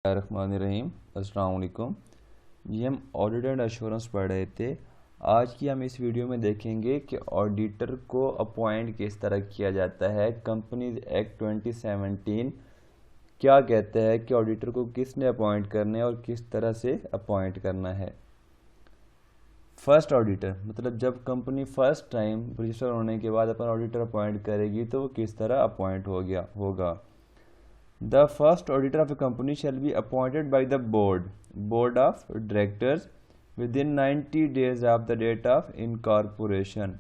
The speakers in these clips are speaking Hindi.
रहीम अस्सलाम वालेकुम। ये हम ऑडिट एंड एश्योरेंस पढ़ रहे थे। आज की हम इस वीडियो में देखेंगे कि ऑडिटर को अपॉइंट किस तरह किया जाता है। कंपनीज एक्ट 2017 क्या कहता है कि ऑडिटर को किसने अपॉइंट करना है और किस तरह से अपॉइंट करना है। फर्स्ट ऑडिटर मतलब जब कंपनी फर्स्ट टाइम रजिस्टर होने के बाद अपन ऑडिटर अपॉइंट करेगी तो वो किस तरह अपॉइंट होगा। The first auditor of a company shall be appointed by the board of directors within 90 days of the date of incorporation।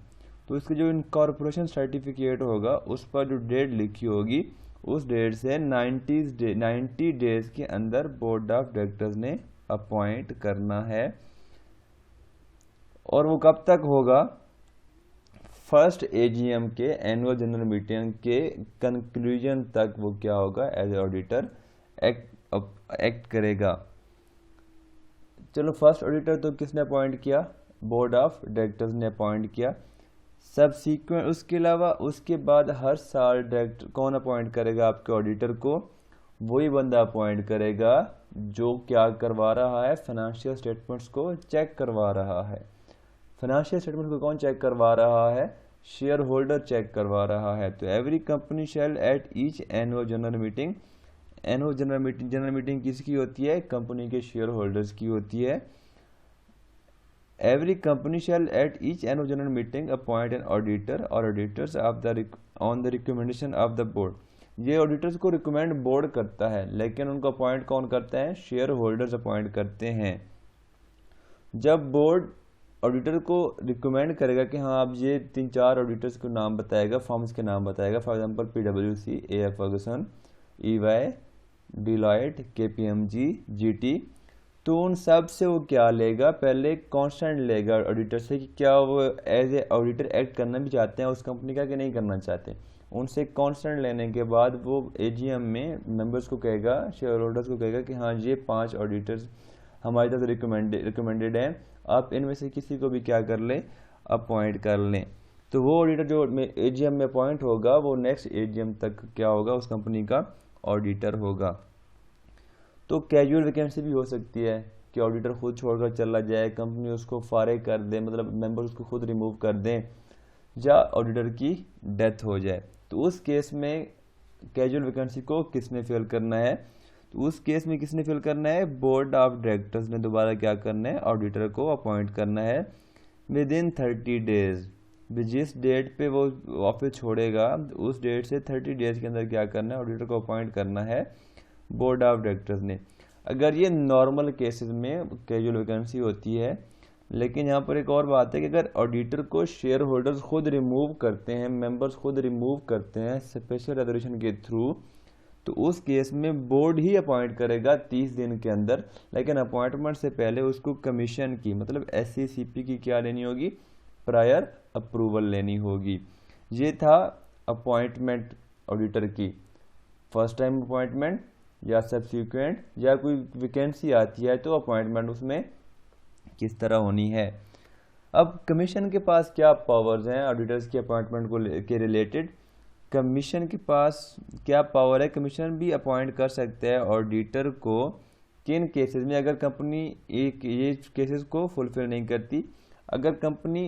तो इसके जो इनकॉर्पोरेशन सर्टिफिकेट होगा उस पर जो डेट लिखी होगी उस डेट से 90 डेज के अंदर बोर्ड ऑफ डायरेक्टर्स ने अपॉइंट करना है। और वो कब तक होगा? फर्स्ट एजीएम के एनुअल जनरल मीटिंग के कंक्लूजन तक वो क्या होगा, एज ऑडिटर एक्ट करेगा। चलो, फर्स्ट ऑडिटर तो किसने अपॉइंट किया? बोर्ड ऑफ डायरेक्टर्स ने अपॉइंट किया। सबसीक्वेंट उसके अलावा उसके बाद हर साल डायरेक्टर कौन अपॉइंट करेगा? आपके ऑडिटर को वही बंदा अपॉइंट करेगा जो क्या करवा रहा है, फाइनेंशियल स्टेटमेंट्स को चेक करवा रहा है। फाइनेंशियल स्टेटमेंट को कौन चेक करवा रहा है? शेयर होल्डर चेक करवा रहा है। तो every company shall at each annual general meeting, annual general meeting किसकी होती है? कंपनी के शेयर होल्डर्स की होती है। Every company shall at each annual general meeting appoint an auditor और auditors on the recommendation of the board. ये ऑडिटर्स को रिकमेंड बोर्ड करता है, लेकिन उनको अपॉइंट कौन करता है? शेयर होल्डर्स अपॉइंट करते हैं। जब बोर्ड ऑडिटर को रिकमेंड करेगा कि हाँ आप ये 3-4 ऑडिटर्स को नाम बताएगा, फर्म्स के नाम बताएगा, for example PwC, AF Fergusson, EY, Deloitte, KPMG, GT, तो उन सब से वो क्या लेगा? पहले कॉन्स्टेंट लेगा ऑडिटर से कि क्या वो एज ए ऑडिटर एक्ट करना भी चाहते हैं उस कंपनी का कि नहीं करना चाहते। उनसे कॉन्स्टेंट लेने के बाद वो AGM में मेंबर्स को कहेगा, शेयर होल्डर्स को कहेगा कि हाँ ये 5 ऑडिटर्स हमारी तरफ से रिकमेंडेड हैं, आप इनमें से किसी को भी क्या कर लें? अपॉइंट कर लें। तो वो ऑडिटर जो AGM में अपॉइंट होगा वो नेक्स्ट AGM तक क्या होगा? उस कंपनी का ऑडिटर होगा। तो कैजुअल वैकेंसी भी हो सकती है कि ऑडिटर खुद छोड़कर चला जाए, कंपनी उसको फारिग कर दे, मतलब मेंबर उसको खुद रिमूव कर दें, या ऑडिटर की डेथ हो जाए। तो उस केस में कैजुअल वैकेंसी को किसने फिल करना है? तो उस केस में किसने फिल करना है? बोर्ड ऑफ डायरेक्टर्स ने दोबारा क्या करना है? ऑडिटर को अपॉइंट करना है विद इन 30 डेज। जिस डेट पे वो ऑफिस छोड़ेगा उस डेट से 30 डेज के अंदर क्या करना है? ऑडिटर को अपॉइंट करना है बोर्ड ऑफ डायरेक्टर्स ने। अगर ये नॉर्मल केसेस में कैजुअल वैकेंसी होती है, लेकिन यहाँ पर एक और बात है कि अगर ऑडिटर को शेयर होल्डर्स खुद रिमूव करते हैं, मेंबर्स खुद रिमूव करते हैं स्पेशल रेजोल्यूशन के थ्रू, तो उस केस में बोर्ड ही अपॉइंट करेगा 30 दिन के अंदर। लेकिन अपॉइंटमेंट से पहले उसको कमीशन की मतलब SCCP की क्या लेनी होगी? प्रायर अप्रूवल लेनी होगी। ये था अपॉइंटमेंट ऑडिटर की। फर्स्ट टाइम अपॉइंटमेंट या सब्सिक्वेंट या कोई वैकेंसी आती है तो अपॉइंटमेंट उसमें किस तरह होनी है। अब कमीशन के पास क्या पावर्स हैं ऑडिटर्स की अपॉइंटमेंट को के रिलेटेड? कमीशन के पास क्या पावर है? कमीशन भी अपॉइंट कर सकते हैं ऑडिटर को किन केसेस में? अगर कंपनी ये केसेस को फुलफिल नहीं करती, अगर कंपनी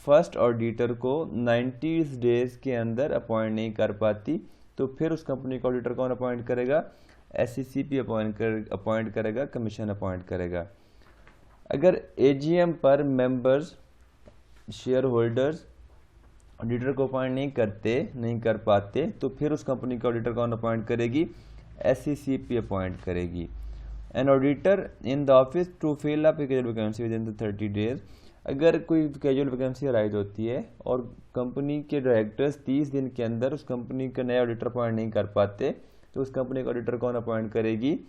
फर्स्ट ऑडिटर को 90 डेज के अंदर अपॉइंट नहीं कर पाती, तो फिर उस कंपनी का ऑडिटर कौन अपॉइंट करेगा? SCCP अपॉइंट करेगा, कमीशन अपॉइंट करेगा। अगर AGM पर मेंबर्स, शेयर होल्डर्स ऑडिटर को अपॉइंट नहीं कर पाते, तो फिर उस कंपनी का ऑडिटर कौन अपॉइंट करेगी? SCCP अपॉइंट करेगी। An auditor in the office to fill up casual vacancy within the 30 days. अगर कोई कैजुअल वैकेंसी अराइज होती है और कंपनी के डायरेक्टर्स 30 दिन के अंदर उस कंपनी का नया ऑडिटर अपॉइंट नहीं कर पाते, तो उस कंपनी का ऑडिटर कौन अपॉइंट करेगी?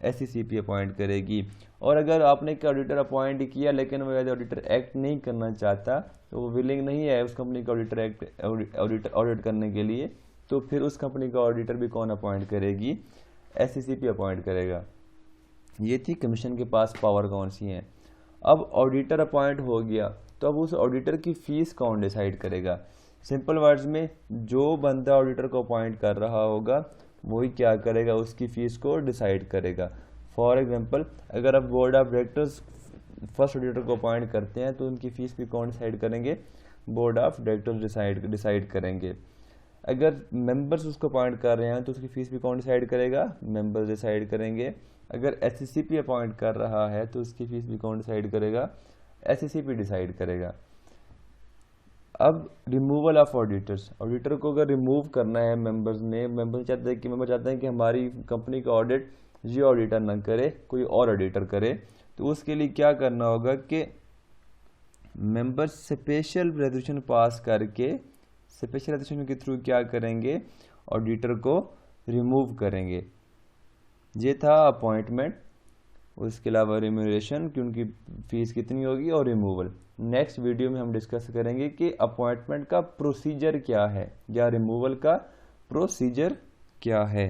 SCCP अपॉइंट करेगी। और अगर आपने एक ऑडिटर अपॉइंट किया लेकिन वो एज ऑडिटर एक्ट नहीं करना चाहता, तो वो विलिंग नहीं है उस कंपनी का ऑडिट करने के लिए, तो फिर उस कंपनी का ऑडिटर भी कौन अपॉइंट करेगी? SCCP अपॉइंट करेगा। ये थी कमीशन के पास पावर कौन सी है। अब ऑडिटर अपॉइंट हो गया तो अब उस ऑडिटर की फीस कौन डिसाइड करेगा? सिंपल वर्ड्स में, जो बंदा ऑडिटर को अपॉइंट कर रहा होगा वही क्या करेगा? उसकी फीस को डिसाइड करेगा। फॉर एग्जांपल अगर आप board of directors first auditor को अपॉइंट करते हैं तो उनकी फीस भी कौन डिसाइड करेंगे, बोर्ड ऑफ डायरेक्टर्स डिसाइड करेंगे। अगर मेंबर्स उसको अपॉइंट कर रहे हैं तो उसकी फीस भी कौन डिसाइड करेगा, मेंबर्स डिसाइड करेंगे। अगर एससीपी अपॉइंट कर रहा है तो उसकी फीस भी कौन डिसाइड करेगा, एससीपी डिसाइड करेगा। अब रिमूवल ऑफ ऑडिटर्स, ऑडिटर को अगर रिमूव करना है मेंबर चाहते हैं कि हमारी कंपनी का ऑडिट ये ऑडिटर ना करे, कोई और ऑडिटर करे, तो उसके लिए क्या करना होगा कि मेंबर्स स्पेशल रेजोल्यूशन पास करके, स्पेशल रेजोल्यूशन के थ्रू क्या करेंगे, ऑडिटर को रिमूव करेंगे। ये था अपॉइंटमेंट, उसके अलावा रिम्यूनरेशन कि उनकी फीस कितनी होगी, और रिमूवल। नेक्स्ट वीडियो में हम डिस्कस करेंगे कि अपॉइंटमेंट का प्रोसीजर क्या है या रिमूवल का प्रोसीजर क्या है।